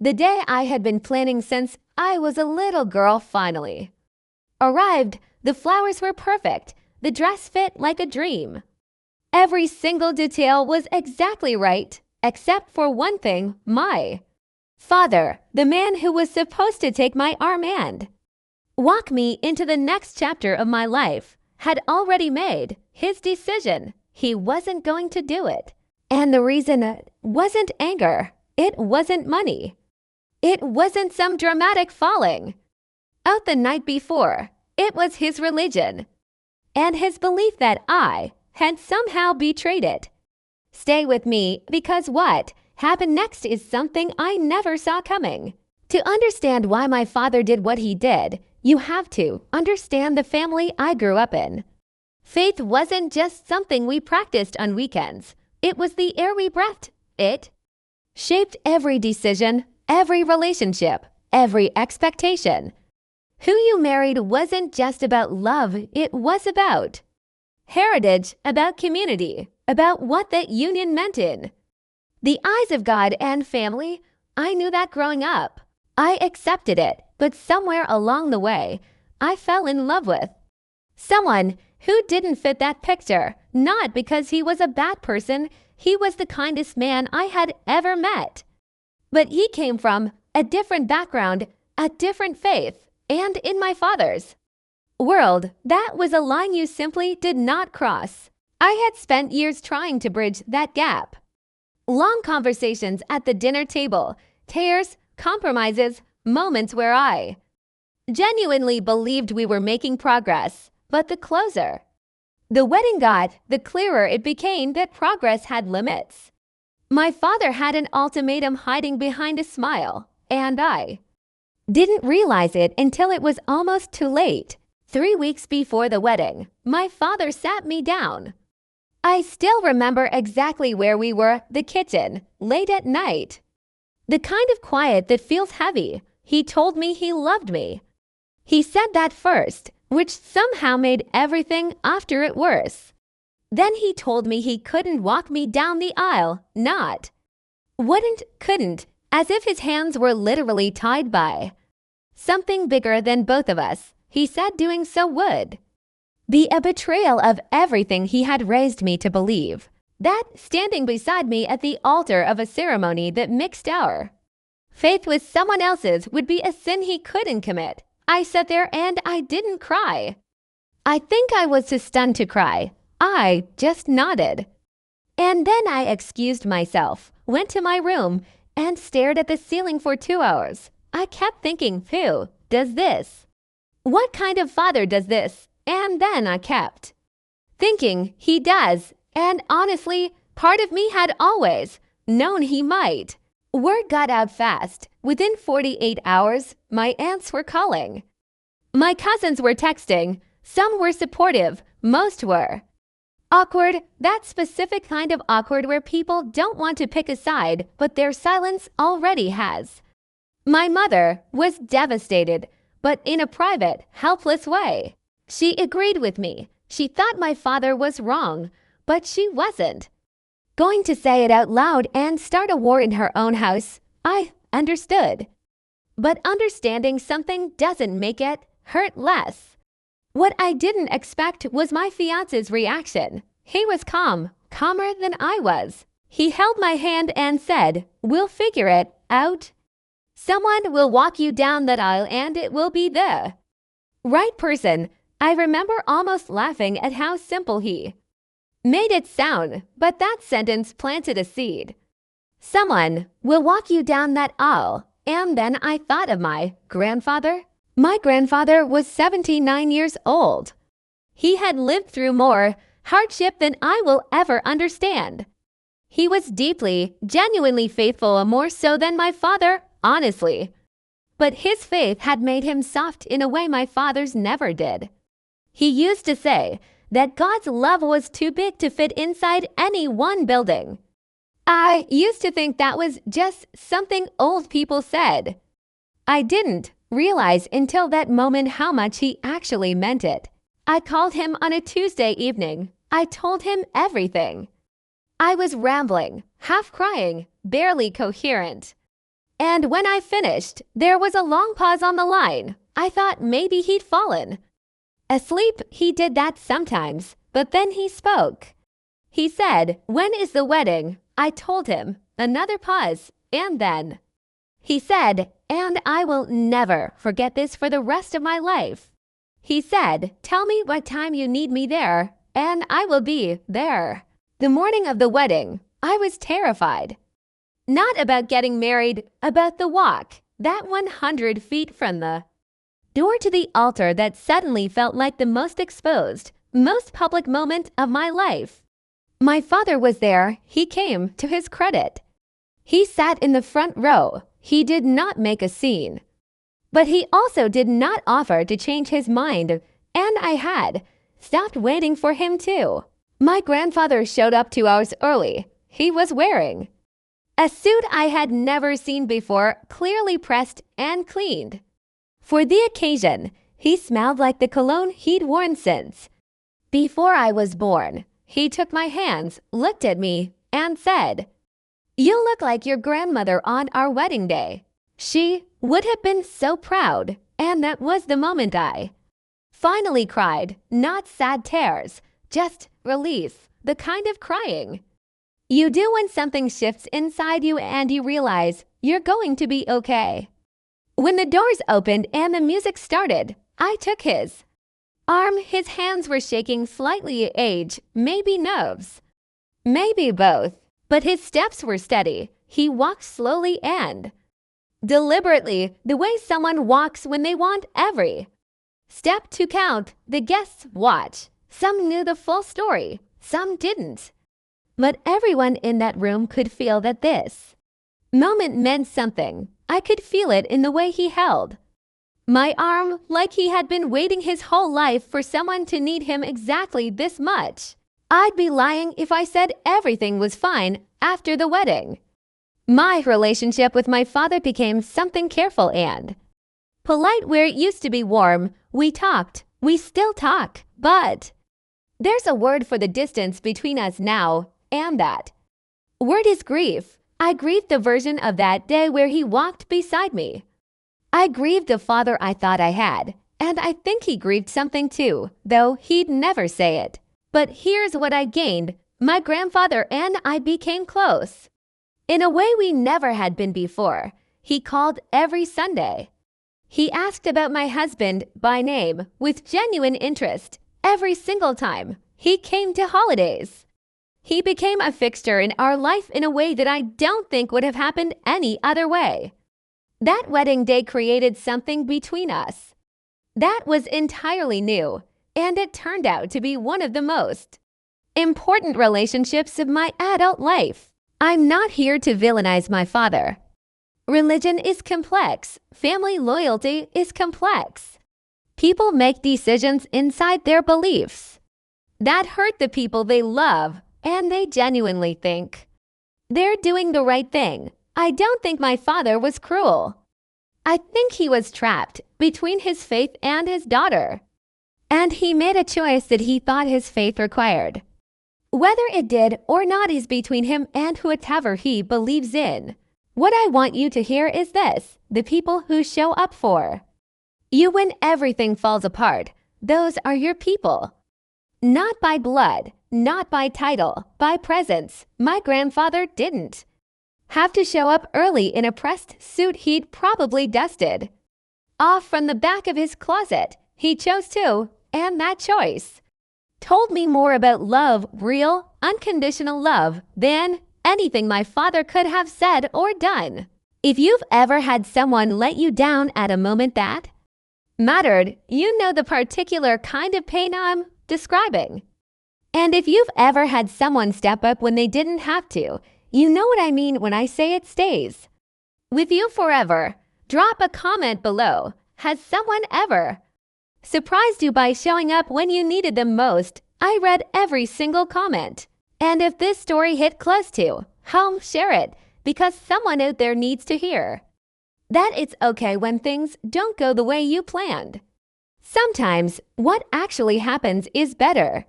The day I had been planning since I was a little girl finally arrived. The flowers were perfect. The dress fit like a dream. Every single detail was exactly right, except for one thing: my father, the man who was supposed to take my arm and walk me into the next chapter of my life, had already made his decision. He wasn't going to do it. And the reason wasn't anger. It wasn't money. It wasn't some dramatic falling out the night before. It was his religion and his belief that I had somehow betrayed it. Stay with me, because what happened next is something I never saw coming. To understand why my father did what he did, you have to understand the family I grew up in. Faith wasn't just something we practiced on weekends. It was the air we breathed. It shaped every decision, every relationship, every expectation. Who you married wasn't just about love, it was about heritage, about community, about what that union meant in the eyes of God and family. I knew that growing up. I accepted it, but somewhere along the way, I fell in love with someone who didn't fit that picture. Not because he was a bad person, he was the kindest man I had ever met. But he came from a different background, a different faith, and in my father's world, that was a line you simply did not cross. I had spent years trying to bridge that gap. Long conversations at the dinner table, tears, compromises, moments where I genuinely believed we were making progress. But the closer the wedding got, the clearer it became that progress had limits. My father had an ultimatum hiding behind a smile, and I didn't realize it until it was almost too late. 3 weeks before the wedding, my father sat me down. I still remember exactly where we were: the kitchen, late at night. The kind of quiet that feels heavy. He told me he loved me. He said that first, which somehow made everything after it worse. Then he told me he couldn't walk me down the aisle, not couldn't, as if his hands were literally tied by something bigger than both of us. He said doing so would be a betrayal of everything he had raised me to believe. That standing beside me at the altar of a ceremony that mixed our faith with someone else's would be a sin he couldn't commit. I sat there and I didn't cry. I think I was too stunned to cry. I just nodded. And then I excused myself, went to my room, and stared at the ceiling for 2 hours. I kept thinking, who does this? What kind of father does this? And then I kept thinking, he does. And honestly, part of me had always known he might. Word got out fast. Within 48 hours, my aunts were calling. My cousins were texting. Some were supportive. Most were awkward. That specific kind of awkward where people don't want to pick a side, but their silence already has. My mother was devastated, but in a private, helpless way. She agreed with me. She thought my father was wrong, but she wasn't going to say it out loud and start a war in her own house. I understood. But understanding something doesn't make it hurt less. What I didn't expect was my fiance's reaction. He was calm, calmer than I was. He held my hand and said, "We'll figure it out. Someone will walk you down that aisle and it will be the right person." I remember almost laughing at how simple he made it sound, but that sentence planted a seed. Someone will walk you down that aisle. And then I thought of my grandfather. My grandfather was 79 years old. He had lived through more hardship than I will ever understand. He was deeply, genuinely faithful, more so than my father, honestly. But his faith had made him soft in a way my father's never did. He used to say that God's love was too big to fit inside any one building. I used to think that was just something old people said. I didn't realize until that moment how much he actually meant it. I called him on a Tuesday evening. I told him everything. I was rambling, half crying, barely coherent. And when I finished, there was a long pause on the line. I thought maybe he'd fallen. Asleep, he did that sometimes, but then he spoke. He said, "When is the wedding?" I told him. Another pause, and then. He said, "And I will never forget this for the rest of my life." He said, "Tell me what time you need me there, and I will be there." The morning of the wedding, I was terrified. Not about getting married, about the walk, that 100 feet from the door to the altar that suddenly felt like the most exposed, most public moment of my life. My father was there. He came, to his credit. He sat in the front row. He did not make a scene. But he also did not offer to change his mind, and I had stopped waiting for him too. My grandfather showed up 2 hours early. He was wearing a suit I had never seen before, clearly pressed and cleaned. For the occasion, he smelled like the cologne he'd worn since before I was born. He took my hands, looked at me, and said, "You look like your grandmother on our wedding day." She would have been so proud, and that was the moment I finally cried, not sad tears, just relief, the kind of crying you do when something shifts inside you and you realize you're going to be okay. When the doors opened and the music started, I took his arm. His hands were shaking slightly, age, maybe nerves, maybe both, but his steps were steady. He walked slowly and deliberately, the way someone walks when they want every step to count. The guests watch. Some knew the full story, some didn't. But everyone in that room could feel that this moment meant something. I could feel it in the way he held my arm, like he had been waiting his whole life for someone to need him exactly this much. I'd be lying if I said everything was fine after the wedding. My relationship with my father became something careful and polite where it used to be warm. We talked, we still talk, but there's a word for the distance between us now, and that word is grief. I grieved the version of that day where he walked beside me. I grieved the father I thought I had, and I think he grieved something too, though he'd never say it. But here's what I gained. My grandfather and I became close in a way we never had been before. He called every Sunday. He asked about my husband by name with genuine interest every single time he came to holidays. He became a fixture in our life in a way that I don't think would have happened any other way. That wedding day created something between us that was entirely new, and it turned out to be one of the most important relationships of my adult life. I'm not here to villainize my father. Religion is complex. Family loyalty is complex. People make decisions inside their beliefs that hurt the people they love, and they genuinely think they're doing the right thing. I don't think my father was cruel. I think he was trapped between his faith and his daughter, and he made a choice that he thought his faith required. Whether it did or not is between him and whatever he believes in. What I want you to hear is this: the people who show up for you when everything falls apart, those are your people. Not by blood, not by title, by presence. My grandfather didn't have to show up early in a pressed suit he'd probably dusted off from the back of his closet. He chose to, and that choice told me more about love, real, unconditional love, than anything my father could have said or done. If you've ever had someone let you down at a moment that mattered, you know the particular kind of pain I'm describing. And if you've ever had someone step up when they didn't have to, you know what I mean when I say it stays with you forever. Drop a comment below. Has someone ever surprised you by showing up when you needed them most? I read every single comment. And if this story hit close to home, share it, because someone out there needs to hear that it's okay when things don't go the way you planned. Sometimes what actually happens is better.